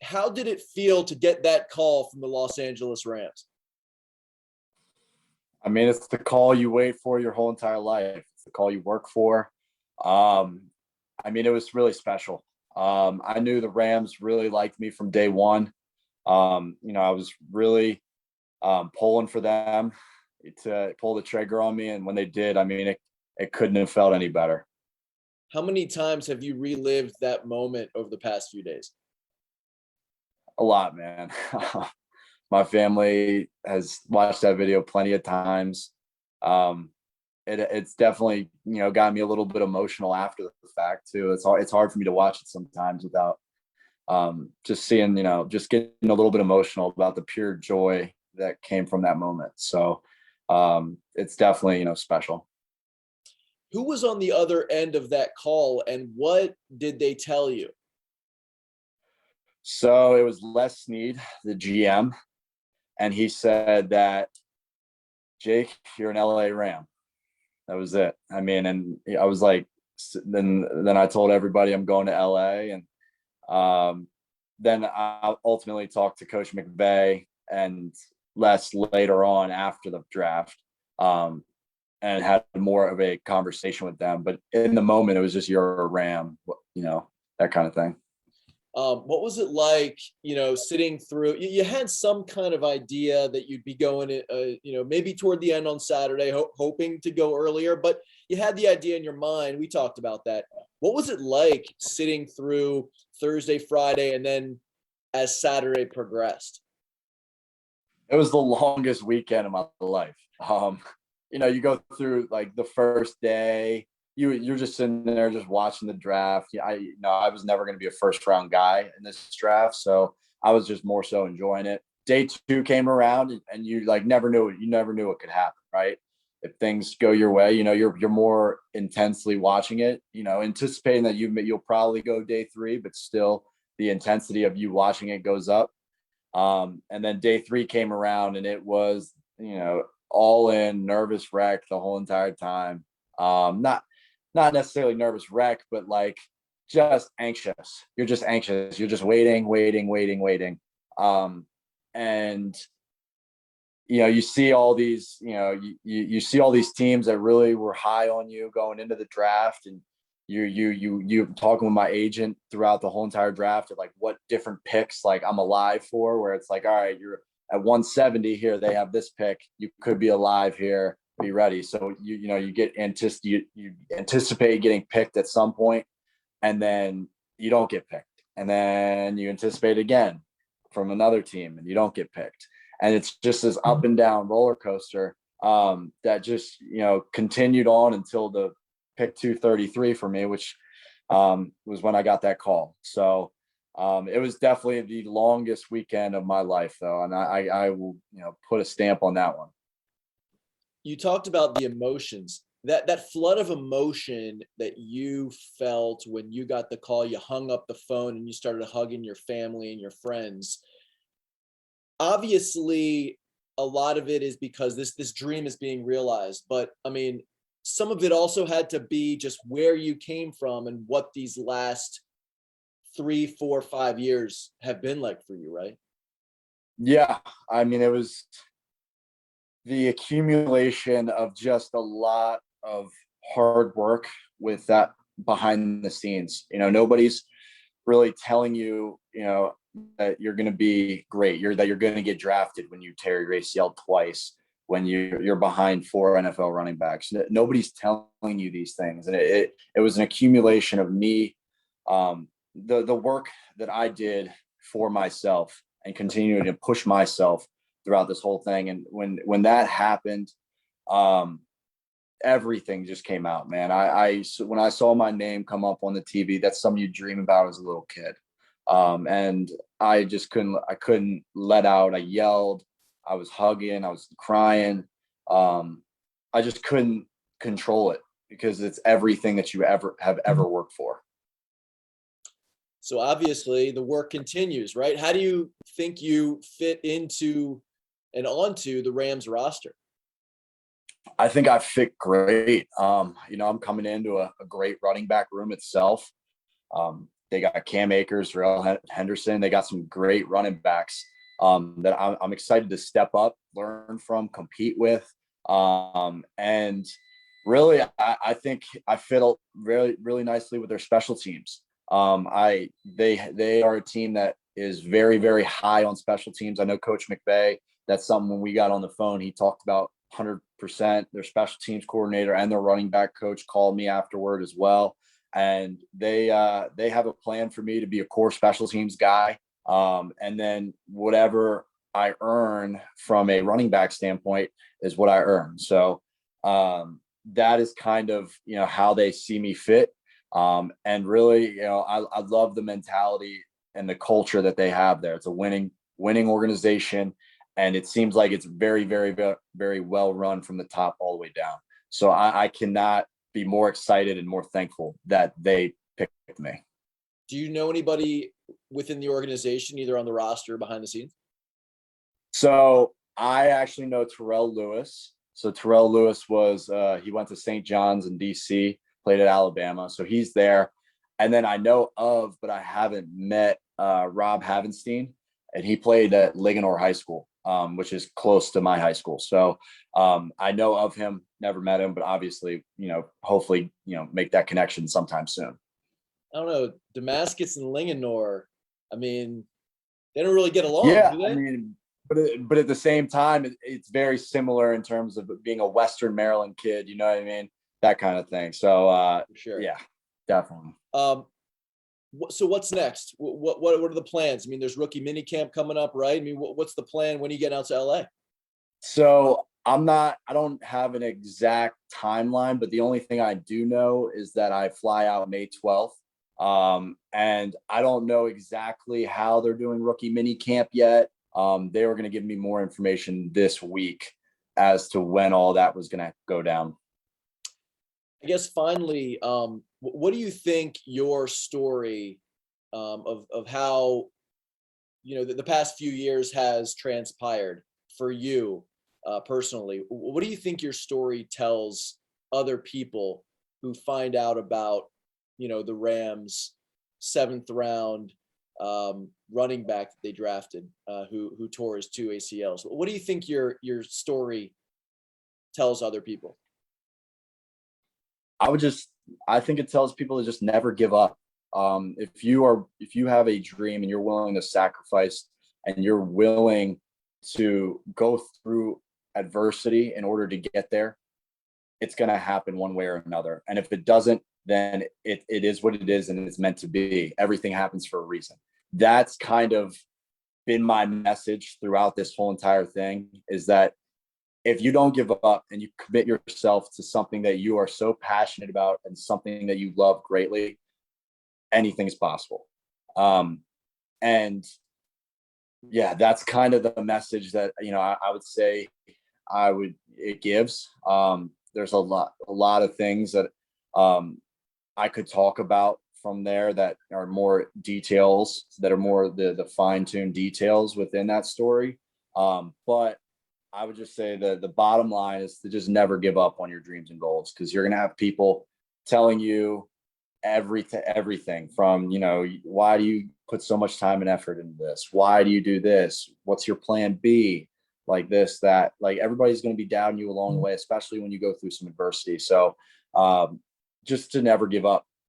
How did it feel to get that call from the Los Angeles Rams? I mean, it's the call you wait for your whole entire life. It's the call you work for. I mean, it was really special. I knew the Rams really liked me from day one. I was really pulling for them to pull the trigger on me. And when they did, I mean, it couldn't have felt any better. How many times have you relived that moment over the past few days? A lot, man. My family has watched that video plenty of times. It's definitely, got me a little bit emotional after the fact too. It's hard for me to watch it sometimes without just seeing, just getting a little bit emotional about the pure joy that came from that moment. So it's definitely, special. Who was on the other end of that call, and what did they tell you? So it was Les Snead, the GM, and he said that, Jake, you're an LA Ram. That was it. I mean, and I was like, then I told everybody I'm going to LA, and then I ultimately talked to Coach McVay and Les later on after the draft, and had more of a conversation with them. But in the moment, it was just, you're a Ram, that kind of thing. What was it like, sitting through? You had some kind of idea that you'd be going, maybe toward the end on Saturday, hoping to go earlier, but you had the idea in your mind. We talked about that. What was it like sitting through Thursday, Friday, and then as Saturday progressed? It was the longest weekend of my life. You go through like the first day, you're just sitting there just watching the draft. I was never going to be a first round guy in this draft, so I was just more so enjoying it. Day two came around, and you never knew what could happen, right? If things go your way, you're more intensely watching it, anticipating that you'll probably go day three, but still the intensity of you watching it goes up. And then day three came around, and it was, all in, nervous wreck the whole entire time. Not necessarily nervous wreck, but just anxious. You're just anxious. You're just waiting. And you see all these, you see all these teams that really were high on you going into the draft, and you talking with my agent throughout the whole entire draft of what different picks I'm alive for, where it's all right, you're at 170 here, they have this pick, you could be alive here, be ready. So you anticipate getting picked at some point, and then you don't get picked, and then you anticipate again from another team, and you don't get picked, and it's just this up and down roller coaster that just continued on until the pick 233 for me, which was when I got that call. So it was definitely the longest weekend of my life, though, and I will put a stamp on that one. You talked about the emotions, that flood of emotion that you felt when you got the call. You hung up the phone and you started hugging your family and your friends. Obviously, a lot of it is because this dream is being realized, but I mean, some of it also had to be just where you came from and what these last 3, 4, 5 years have been like for you, right? Yeah, I mean, it was the accumulation of just a lot of hard work with that behind the scenes. Nobody's really telling you, that you're going to be great. That you're going to get drafted when you tear your ACL twice, when you're behind 4 NFL running backs. Nobody's telling you these things, and it was an accumulation of me, the work that I did for myself and continuing to push myself throughout this whole thing. And when that happened, everything just came out, man. When I saw my name come up on the TV, that's something you dream about as a little kid. And I just couldn't let out. I yelled, I was hugging, I was crying. I just couldn't control it because it's everything that you have ever worked for. So obviously the work continues, right? How do you think you fit into and onto the Rams roster? I think I fit great. I'm coming into a great running back room itself. they got Cam Akers, Darrell Henderson. They got some great running backs that I'm excited to step up, learn from, compete with. And really, I think I fit really, really nicely with their special teams. They are a team that is very, very high on special teams. I know Coach McVay, that's something when we got on the phone, he talked about 100%. Their special teams coordinator and their running back coach called me afterward as well. And they have a plan for me to be a core special teams guy. And then whatever I earn from a running back standpoint is what I earn. So that is kind of, how they see me fit. And really, I love the mentality and the culture that they have there. It's a winning organization. And it seems like it's very, very, very, very well run from the top all the way down. So I cannot be more excited and more thankful that they picked me. Do you know anybody within the organization, either on the roster or behind the scenes? So I actually know Terrell Lewis. So Terrell Lewis he went to St. John's in DC, played at Alabama. So he's there. And then I know of, but I haven't met Rob Havenstein, and he played at Ligonor High School, which is close to my high school. So I know of him, never met him, but obviously, hopefully, make that connection sometime soon. I don't know, Damascus and Linganore. I mean, they don't really get along, yeah, do they? I mean, but at the same time, it's very similar in terms of being a Western Maryland kid. You know what I mean? That kind of thing. So For sure. Yeah, definitely. So what's next? What are the plans? I mean, there's rookie mini camp coming up, right? I mean, what's the plan? When are you getting out to LA? So I don't have an exact timeline, but the only thing I do know is that I fly out May 12th. And I don't know exactly how they're doing rookie mini camp yet. They were going to give me more information this week as to when all that was going to go down. I guess finally, what do you think your story of how, the past few years has transpired for you personally? What do you think your story tells other people who find out about, the Rams' 7th round running back that they drafted, who tore his 2 ACLs? What do you think your story tells other people? I think it tells people to just never give up. If you have a dream and you're willing to sacrifice and you're willing to go through adversity in order to get there, it's going to happen one way or another. And if it doesn't, then it is what it is, and it's meant to be. Everything happens for a reason. That's kind of been my message throughout this whole entire thing, is that if you don't give up and you commit yourself to something that you are so passionate about and something that you love greatly, anything is possible. And yeah, that's kind of the message that, I would say it gives. There's a lot of things that I could talk about from there that are more details, that are more the fine-tuned details within that story. But I would just say the bottom line is to just never give up on your dreams and goals, because you're going to have people telling you everything from, why do you put so much time and effort into this? Why do you do this? What's your plan B? Like this, that, like everybody's going to be down you along the way, especially when you go through some adversity. So just to never give up